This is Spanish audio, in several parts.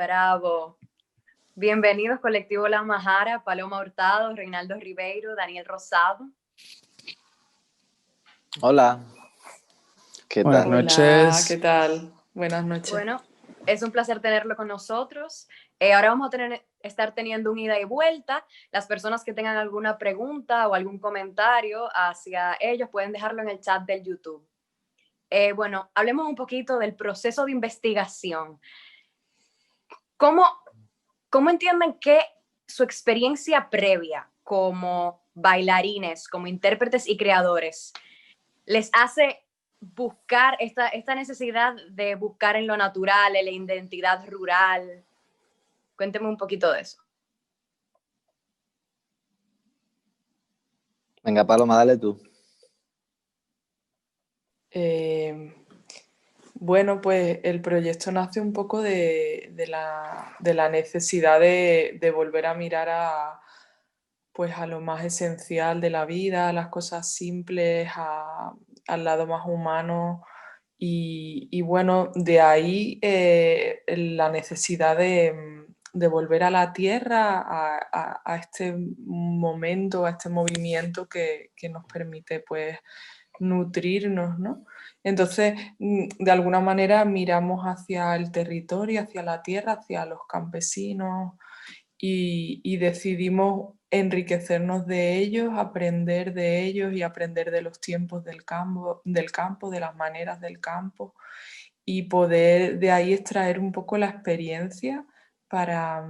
Bravo. Bienvenidos Colectivo La Majara, Paloma Hurtado, Reinaldo Ribeiro, Daniel Rosado. Hola. ¿Qué tal? Buenas noches. Hola, ¿qué tal? Buenas noches. Bueno, es un placer tenerlo con nosotros. Ahora vamos a estar teniendo un ida y vuelta. Las personas que tengan alguna pregunta o algún comentario hacia ellos pueden dejarlo en el chat del YouTube. Bueno, hablemos un poquito del proceso de investigación. ¿Cómo entienden que su experiencia previa como bailarines, como intérpretes y creadores, les hace buscar esta necesidad de buscar en lo natural, en la identidad rural? Cuénteme un poquito de eso. Venga, Paloma, dale tú. Bueno, pues el proyecto nace un poco de la necesidad de volver a mirar a lo más esencial de la vida, a las cosas simples, al lado más humano. Y bueno, de ahí la necesidad de volver a la tierra, a este momento, a este movimiento que nos permite pues nutrirnos, ¿no? Entonces, de alguna manera miramos hacia el territorio, hacia la tierra, hacia los campesinos y decidimos enriquecernos de ellos, aprender de ellos y aprender de los tiempos del campo, de las maneras del campo y poder de ahí extraer un poco la experiencia para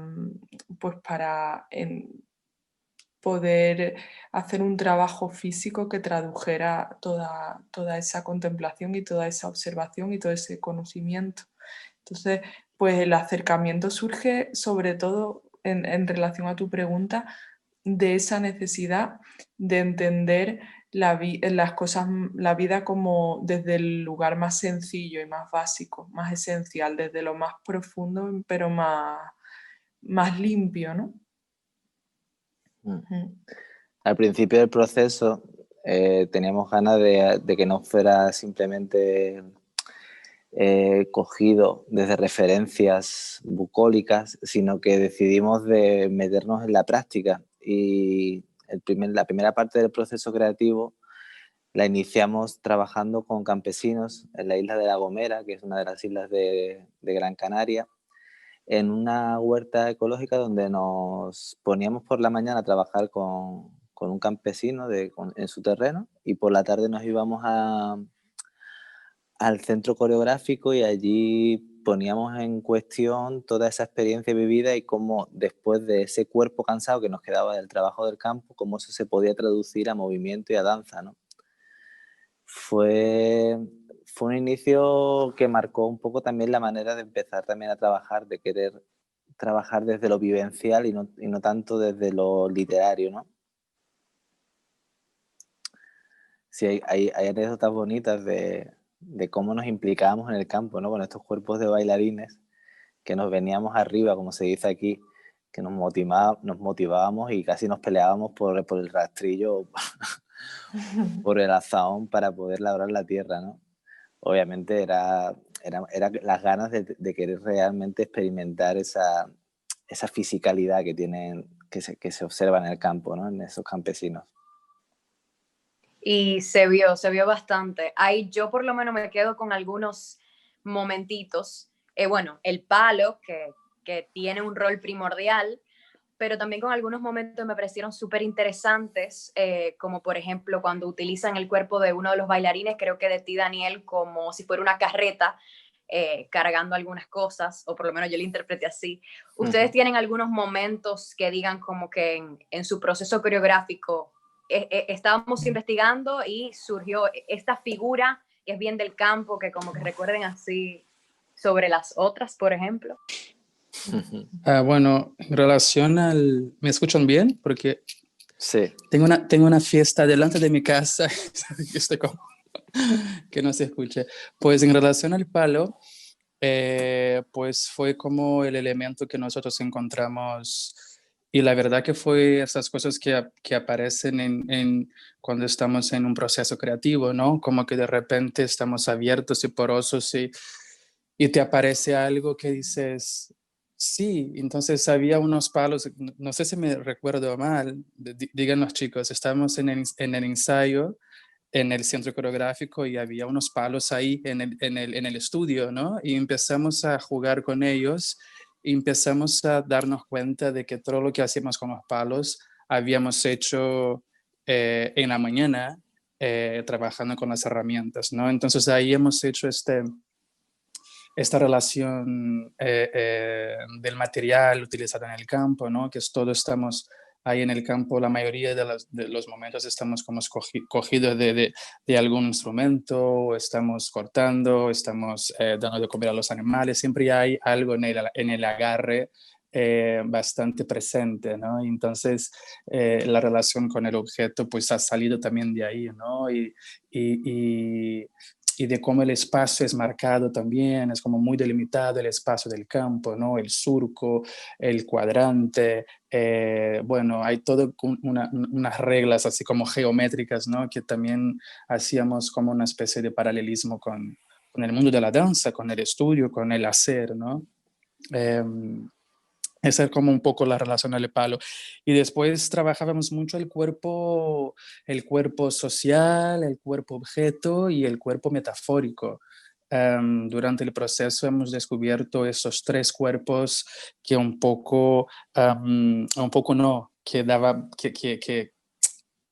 poder hacer un trabajo físico que tradujera toda esa contemplación y toda esa observación y todo ese conocimiento. Entonces, pues el acercamiento surge sobre todo en relación a tu pregunta de esa necesidad de entender las cosas, la vida como desde el lugar más sencillo y más básico, más esencial, desde lo más profundo pero más limpio, ¿no? Al principio del proceso teníamos ganas de que no fuera simplemente cogido desde referencias bucólicas, sino que decidimos de meternos en la práctica. Y la primera parte del proceso creativo la iniciamos trabajando con campesinos en la isla de La Gomera, que es una de las islas de Gran Canaria, en una huerta ecológica donde nos poníamos por la mañana a trabajar con un campesino en su terreno y por la tarde nos íbamos al centro coreográfico y allí poníamos en cuestión toda esa experiencia vivida y cómo después de ese cuerpo cansado que nos quedaba del trabajo del campo, cómo eso se podía traducir a movimiento y a danza, ¿no? Fue un inicio que marcó un poco también la manera de empezar también a trabajar, de querer trabajar desde lo vivencial y no tanto desde lo literario, ¿no? Sí, hay anécdotas bonitas de cómo nos implicábamos en el campo, ¿no? Con estos cuerpos de bailarines que nos veníamos arriba, como se dice aquí, que nos motivábamos y casi nos peleábamos por el rastrillo por el azahón para poder labrar la tierra, ¿no? Obviamente era las ganas de querer realmente experimentar esa fisicalidad que tienen, que se observa en el campo, ¿no? En esos campesinos. Y se vio bastante. Ahí yo por lo menos me quedo con algunos momentitos. Bueno, el palo, que tiene un rol primordial, pero también con algunos momentos me parecieron súper interesantes, como por ejemplo cuando utilizan el cuerpo de uno de los bailarines, creo que de ti, Daniel, como si fuera una carreta, cargando algunas cosas, o por lo menos yo lo interpreté así. ¿Ustedes tienen algunos momentos que digan como que en su proceso coreográfico estábamos investigando y surgió esta figura que es bien del campo, que como que recuerden así sobre las otras, por ejemplo? Bueno, en relación al... ¿Me escuchan bien? Porque sí. Tengo una fiesta delante de mi casa estoy como que no se escuche. Pues en relación al palo, pues fue como el elemento que nosotros encontramos y la verdad que fue esas cosas que aparecen cuando estamos en un proceso creativo, ¿no? Como que de repente estamos abiertos y porosos y te aparece algo que dices, Sí, entonces había unos palos, no sé si me recuerdo mal, díganos chicos, estábamos en el ensayo, en el centro coreográfico y había unos palos ahí en el estudio, ¿no? Y empezamos a jugar con ellos y empezamos a darnos cuenta de que todo lo que hacíamos con los palos habíamos hecho en la mañana trabajando con las herramientas, ¿no? Entonces ahí hemos hecho esta relación del material utilizado en el campo, ¿no? Que es todo estamos ahí en el campo, la mayoría de los momentos estamos como cogidos de algún instrumento, estamos cortando, estamos dando de comer a los animales, siempre hay algo en el agarre bastante presente, ¿no? Y entonces la relación con el objeto pues ha salido también de ahí, ¿no? Y, y de cómo el espacio es marcado también, es como muy delimitado el espacio del campo, ¿no? El surco, el cuadrante, bueno, hay todo unas reglas así como geométricas, ¿no? Que también hacíamos como una especie de paralelismo con el mundo de la danza, con el estudio, con el hacer, ¿no? Esa es como un poco la relación al palo. Y después trabajábamos mucho el cuerpo social, el cuerpo objeto y el cuerpo metafórico. Durante el proceso hemos descubierto esos tres cuerpos que un poco no, que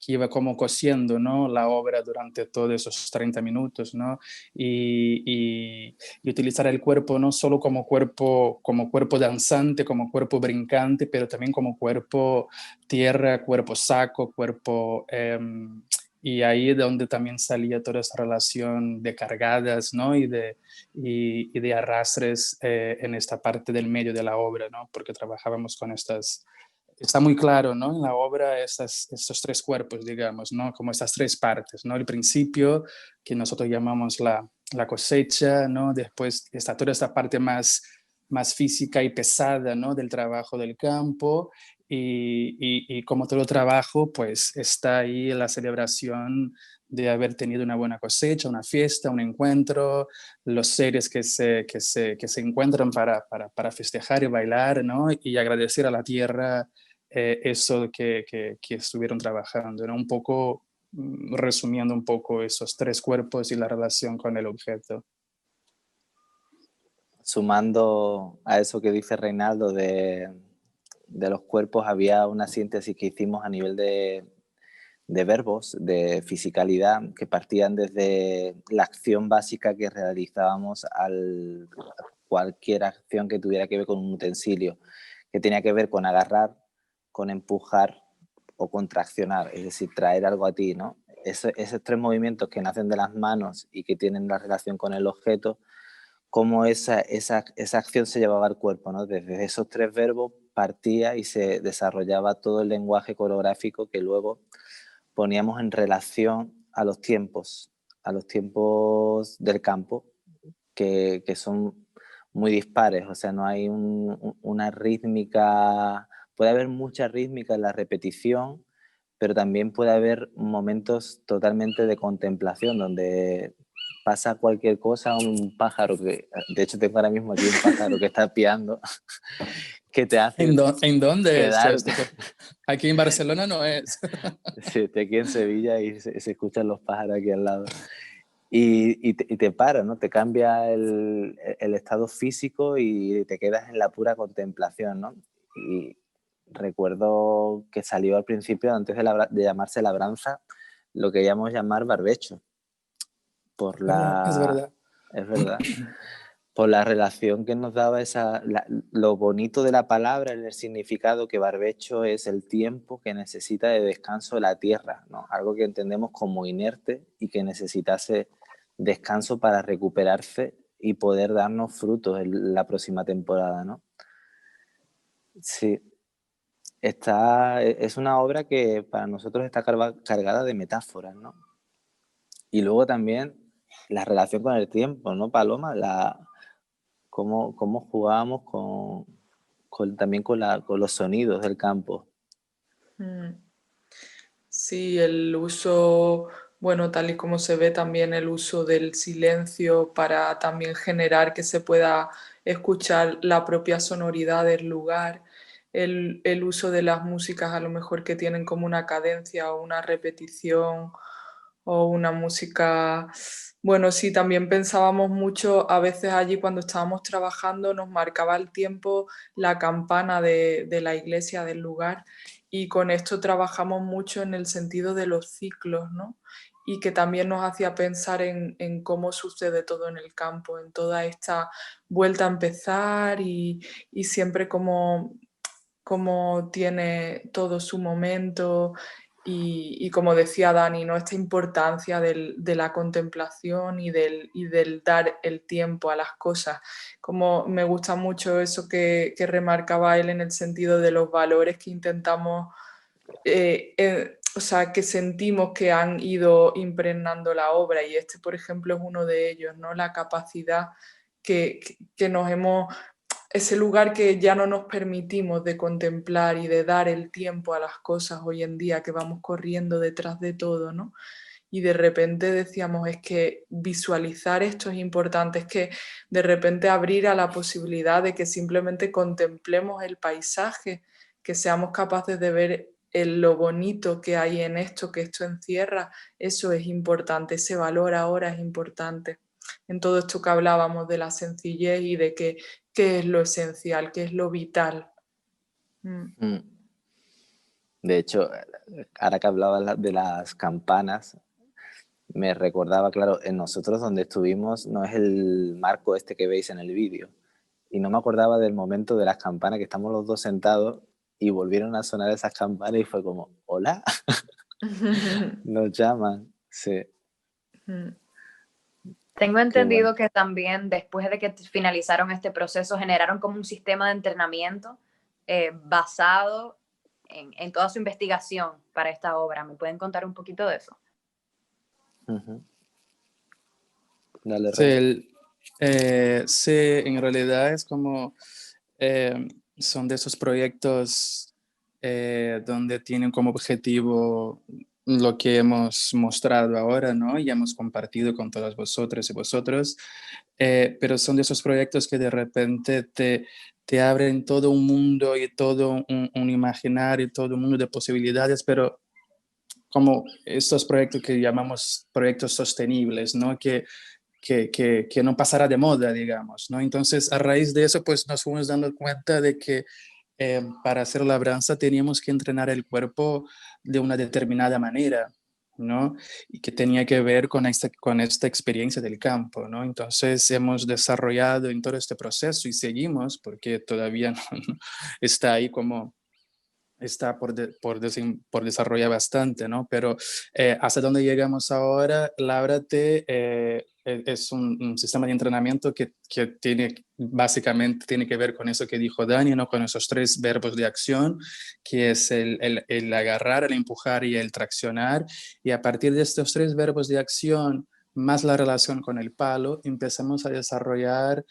iba como cosiendo, ¿no? La obra durante todos esos 30 minutos, ¿no? Y utilizar el cuerpo no solo como cuerpo danzante, como cuerpo brincante, pero también como cuerpo tierra, cuerpo saco, cuerpo... y ahí es donde también salía toda esa relación de cargadas, ¿no? Y de arrastres en esta parte del medio de la obra, ¿no? Porque trabajábamos con estas está muy claro, ¿no? En la obra estos tres cuerpos, digamos, ¿no? Como estas tres partes, ¿no? El principio, que nosotros llamamos la cosecha, ¿no? Después está toda esta parte más física y pesada, ¿no? Del trabajo del campo y como todo trabajo, pues está ahí la celebración de haber tenido una buena cosecha, una fiesta, un encuentro, los seres que se encuentran para festejar y bailar, ¿no? Y agradecer a la tierra eso que estuvieron trabajando, ¿no? Un poco resumiendo un poco esos tres cuerpos y la relación con el objeto. Sumando a eso que dice Reinaldo de los cuerpos, había una síntesis que hicimos a nivel de verbos, de fisicalidad, que partían desde la acción básica que realizábamos al cualquier acción que tuviera que ver con un utensilio, que tenía que ver con agarrar, con empujar o contraccionar, es decir, traer algo a ti, ¿no? Esos tres movimientos que nacen de las manos y que tienen la relación con el objeto, cómo esa acción se llevaba al cuerpo, ¿no? Desde esos tres verbos partía y se desarrollaba todo el lenguaje coreográfico que luego poníamos en relación a los tiempos del campo, que son muy dispares, o sea, no hay una rítmica, puede haber mucha rítmica en la repetición, pero también puede haber momentos totalmente de contemplación, donde pasa cualquier cosa, un pájaro, que de hecho tengo ahora mismo aquí un pájaro que está piando, que te hace ¿En dónde es quedarte. esto? Aquí en Barcelona no es. Sí, estoy aquí en Sevilla y se escuchan los pájaros aquí al lado. Y te para, ¿no? Te cambia el estado físico y te quedas en la pura contemplación, ¿no? Y recuerdo que salió al principio, antes de llamarse labranza, lo que llamar barbecho, por Es la... verdad. Es verdad. Por la relación que nos daba lo bonito de la palabra, en el significado que barbecho es el tiempo que necesita de descanso la tierra, ¿no? Algo que entendemos como inerte y que necesitase descanso para recuperarse y poder darnos frutos en la próxima temporada, ¿no? Sí, es una obra que para nosotros está cargada de metáforas, ¿no? Y luego también la relación con el tiempo, ¿no, Paloma? Cómo jugábamos también con los sonidos del campo. Sí, el uso, bueno, tal y como se ve también el uso del silencio para también generar que se pueda escuchar la propia sonoridad del lugar, el uso de las músicas a lo mejor que tienen como una cadencia o una repetición o una música. Bueno, sí, también pensábamos mucho, a veces allí cuando estábamos trabajando nos marcaba el tiempo la campana de la iglesia del lugar, y con esto trabajamos mucho en el sentido de los ciclos, ¿no? Y que también nos hacía pensar en cómo sucede todo en el campo, en toda esta vuelta a empezar y siempre como tiene todo su momento y como decía Dani, ¿no? Esta importancia de la contemplación y del dar el tiempo a las cosas. Como me gusta mucho eso que remarcaba él en el sentido de los valores que intentamos, o sea, que sentimos que han ido impregnando la obra, y este, por ejemplo, es uno de ellos, ¿no? La capacidad que nos hemos, ese lugar que ya no nos permitimos de contemplar y de dar el tiempo a las cosas hoy en día, que vamos corriendo detrás de todo, ¿no? Y de repente decíamos, es que visualizar esto es importante, es que de repente abrir a la posibilidad de que simplemente contemplemos el paisaje, que seamos capaces de ver lo bonito que hay en esto, que esto encierra, eso es importante, ese valor ahora es importante. En todo esto que hablábamos de la sencillez y de qué es lo esencial, qué es lo vital. Mm. De hecho, ahora que hablaba de las campanas, me recordaba, claro, en nosotros donde estuvimos no es el marco este que veis en el vídeo. Y no me acordaba del momento de las campanas, que estamos los dos sentados y volvieron a sonar esas campanas y fue como, hola, nos llaman. Sí. Tengo Qué bueno. entendido que también después de que finalizaron este proceso generaron como un sistema de entrenamiento basado en toda su investigación para esta obra. ¿Me pueden contar un poquito de eso? Uh-huh. Dale, Sí, Rey. sí, en realidad es como, son de esos proyectos donde tienen como objetivo lo que hemos mostrado ahora, ¿no? Y hemos compartido con todas vosotras y vosotros, pero son de esos proyectos que de repente te abren todo un mundo y todo un imaginario, todo un mundo de posibilidades, pero como estos proyectos que llamamos proyectos sostenibles, ¿no? Que no pasará de moda, digamos, ¿no? Entonces, a raíz de eso, pues nos fuimos dando cuenta de que para hacer labranza teníamos que entrenar el cuerpo de una determinada manera, ¿no? Y que tenía que ver con esta experiencia del campo, ¿no? Entonces hemos desarrollado en todo este proceso y seguimos, porque todavía no está ahí como está por desarrollar bastante, ¿no? Pero hasta donde llegamos ahora, Lábrate es un sistema de entrenamiento que básicamente tiene que ver con eso que dijo Dani, ¿no? Con esos 3 verbos de acción, que es el agarrar, el empujar y el traccionar. Y a partir de estos 3 verbos de acción, más la relación con el palo, empezamos a desarrollar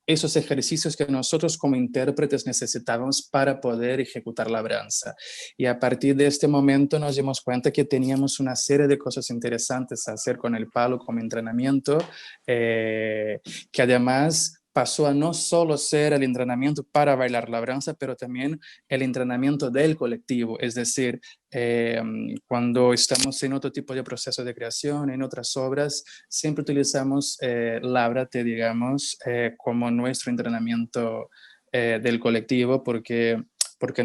esos ejercicios que nosotros como intérpretes necesitamos para poder ejecutar la labranza. Y a partir de este momento nos dimos cuenta que teníamos una serie de cosas interesantes a hacer con el palo como entrenamiento, que además pasó a no solo ser el entrenamiento para bailar labranza, pero también el entrenamiento del colectivo, es decir, cuando estamos en otro tipo de proceso de creación, en otras obras, siempre utilizamos Lábrate, digamos, como nuestro entrenamiento del colectivo, porque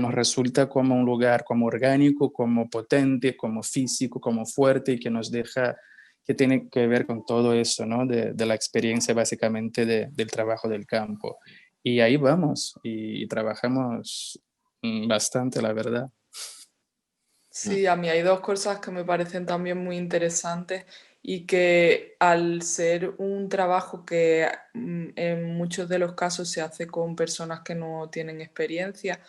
nos resulta como un lugar como orgánico, como potente, como físico, como fuerte, y que nos deja, que tiene que ver con todo eso, ¿no? De la experiencia básicamente del trabajo del campo. Y ahí vamos, y trabajamos bastante, la verdad. Sí, a mí hay 2 cosas que me parecen también muy interesantes y que al ser un trabajo que en muchos de los casos se hace con personas que no tienen experiencia,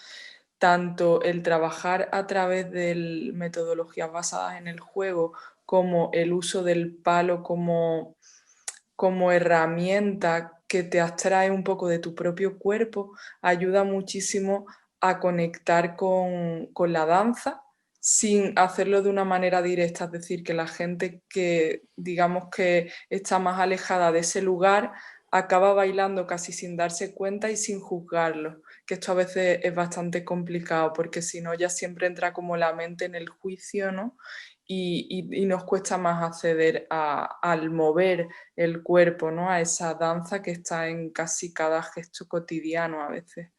tanto el trabajar a través de metodologías basadas en el juego como el uso del palo como herramienta que te abstrae un poco de tu propio cuerpo, ayuda muchísimo a conectar con la danza sin hacerlo de una manera directa, es decir, que la gente que digamos que está más alejada de ese lugar acaba bailando casi sin darse cuenta y sin juzgarlo, que esto a veces es bastante complicado porque si no ya siempre entra como la mente en el juicio, ¿no? Y nos cuesta más acceder al mover el cuerpo, ¿no? A esa danza que está en casi cada gesto cotidiano a veces.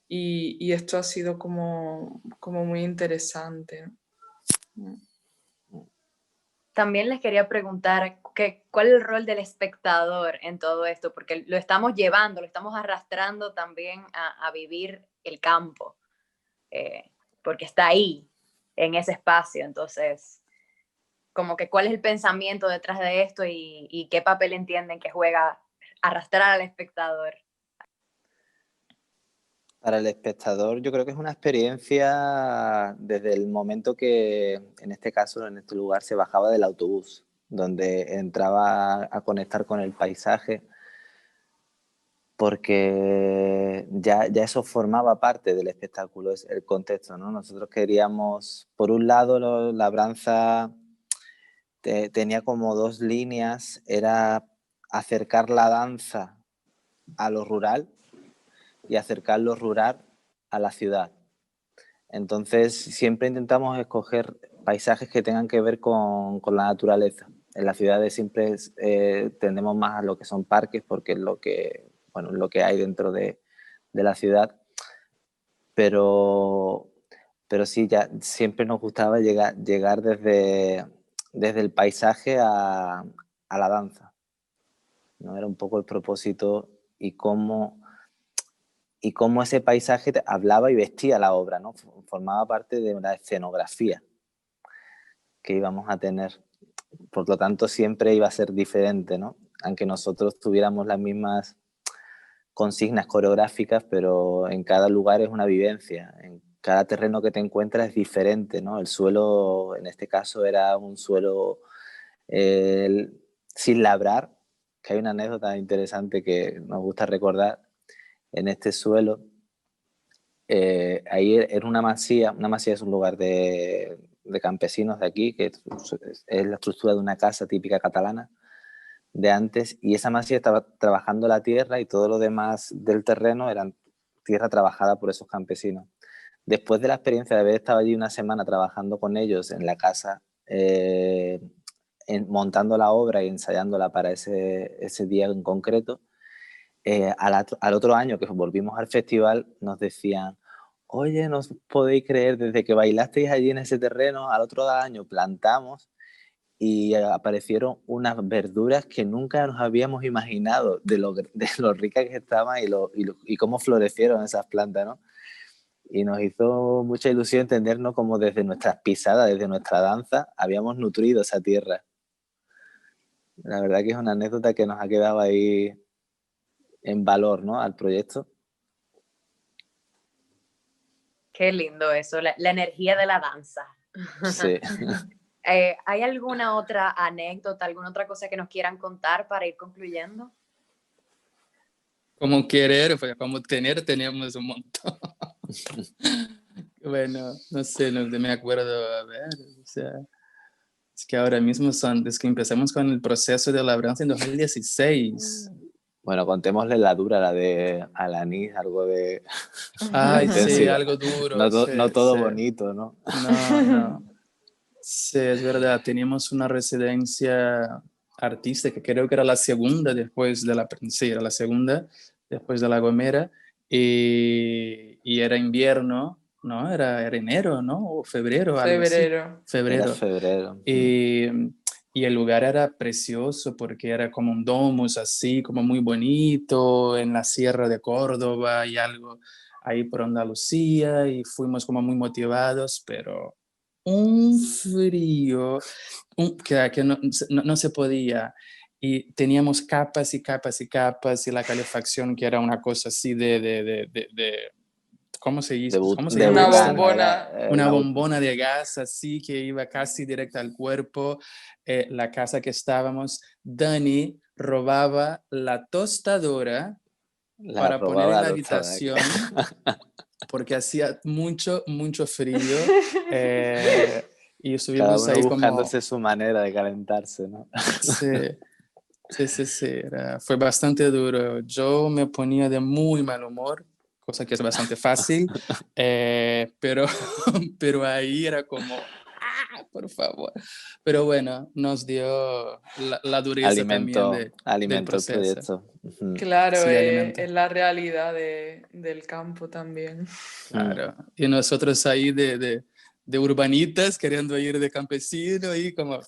Y esto ha sido como muy interesante, ¿no? También les quería preguntar cuál es el rol del espectador en todo esto, porque lo estamos llevando, lo estamos arrastrando también a vivir el campo, porque está ahí, en ese espacio. Entonces, como que cuál es el pensamiento detrás de esto y qué papel entienden que juega arrastrar al espectador. Para el espectador yo creo que es una experiencia desde el momento que, en este caso, en este lugar, se bajaba del autobús, donde entraba a conectar con el paisaje, porque ya eso formaba parte del espectáculo, es el contexto, ¿no? Nosotros queríamos, por un lado, la labranza tenía como dos líneas, era acercar la danza a lo rural y acercar lo rural a la ciudad. Entonces siempre intentamos escoger paisajes que tengan que ver con la naturaleza. En las ciudades siempre tendemos más a lo que son parques porque es lo que hay dentro de la ciudad, pero sí, ya siempre nos gustaba llegar desde el paisaje a la danza, ¿no? Era un poco el propósito y cómo ese paisaje hablaba y vestía la obra, ¿no? Formaba parte de una escenografía que íbamos a tener. Por lo tanto, siempre iba a ser diferente, ¿no? Aunque nosotros tuviéramos las mismas consignas coreográficas, pero en cada lugar es una vivencia. En cada terreno que te encuentras es diferente, ¿no? El suelo, en este caso, era un suelo sin labrar, que hay una anécdota interesante que nos gusta recordar. En este suelo, ahí era una masía es un lugar de campesinos de aquí, que es la estructura de una casa típica catalana de antes, y esa masía estaba trabajando la tierra y todo lo demás del terreno eran tierra trabajada por esos campesinos. Después de la experiencia de haber estado allí una semana trabajando con ellos en la casa, montando la obra y ensayándola para ese día en concreto, al otro año que volvimos al festival nos decían: oye, no os podéis creer, desde que bailasteis allí en ese terreno, al otro año plantamos y aparecieron unas verduras que nunca nos habíamos imaginado de lo ricas que estaban y cómo florecieron esas plantas, ¿no? Y nos hizo mucha ilusión entendernos cómo desde nuestras pisadas, desde nuestra danza, habíamos nutrido esa tierra. La verdad que es una anécdota que nos ha quedado ahí en valor, ¿no? Al proyecto. Qué lindo eso, la energía de la danza. Sí. ¿Hay alguna otra anécdota, alguna otra cosa que nos quieran contar para ir concluyendo? Como querer, como tener, tenemos un montón. Bueno, no sé, no me acuerdo, a ver, o sea, es que ahora mismo es que empezamos con el proceso de labranza en 2016. Bueno, contémosle la dura, la de Alanis, algo de Ay, sí, intensidad. algo duro. No todo sí. bonito, ¿no? No. Sí, es verdad. Teníamos una residencia artística, creo que era la segunda después de era la segunda después de La Gomera, y era invierno, ¿no? Era enero, ¿no? O febrero, algo así. Febrero. Era febrero. Y el lugar era precioso porque era como un domus así, como muy bonito, en la Sierra de Córdoba y algo ahí por Andalucía, y fuimos como muy motivados, pero un frío que no se podía. Y teníamos capas y capas y capas, y la calefacción que era una cosa así ¿cómo se dice? ¿Cómo se llama Una esto? bombona. Una bombona de gas así que iba casi directa al cuerpo. La casa que estábamos, Dani robaba la tostadora para poner en la habitación porque hacía mucho frío, y Cada estuvimos uno ahí como... buscándose su manera de calentarse, ¿no? Sí. Sí, sí, sí, fue bastante duro. Yo me ponía de muy mal humor, cosa que es bastante fácil, pero, pero ahí era como, ¡ah, por favor! Pero bueno, nos dio la dureza también del Alimentó el proceso. proyecto. Ujú. Claro, Sí, alimenta. es la realidad del campo también. Mm. Claro. Y nosotros ahí de urbanitas queriendo ir de campesino y como,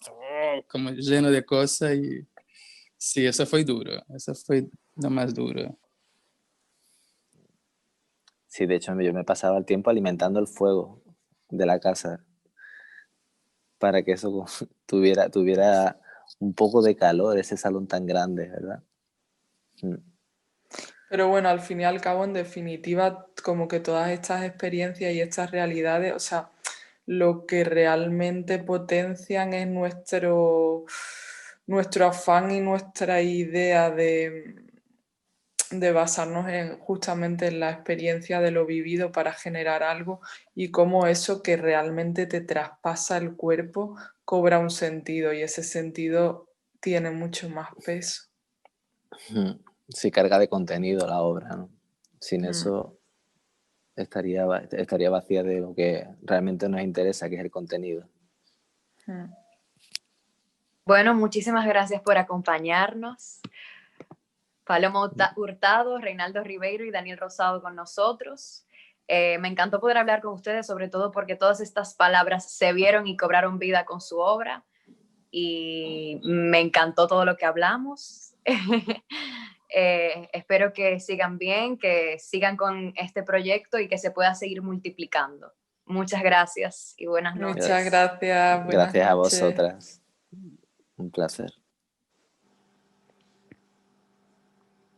como lleno de cosas y sí, eso fue duro, eso fue lo más duro. Sí, de hecho yo me pasaba el tiempo alimentando el fuego de la casa para que eso tuviera un poco de calor, ese salón tan grande, ¿verdad? Mm. Pero bueno, al fin y al cabo, en definitiva, como que todas estas experiencias y estas realidades, o sea, lo que realmente potencian es nuestro afán y nuestra idea de basarnos justamente en la experiencia de lo vivido para generar algo y cómo eso que realmente te traspasa el cuerpo cobra un sentido y ese sentido tiene mucho más peso. Mm. Sí, carga de contenido la obra, ¿no? Sin Mm, eso estaría vacía de lo que realmente nos interesa, que es el contenido. mm. Bueno, muchísimas gracias por acompañarnos. Paloma Hurtado, Reinaldo Ribeiro y Daniel Rosado con nosotros. Me encantó poder hablar con ustedes, sobre todo porque todas estas palabras se vieron y cobraron vida con su obra. Y me encantó todo lo que hablamos. Espero que sigan bien, que sigan con este proyecto y que se pueda seguir multiplicando. Muchas gracias y buenas Muchas noches. gracias, buenas Gracias a noches. vosotras. Un placer.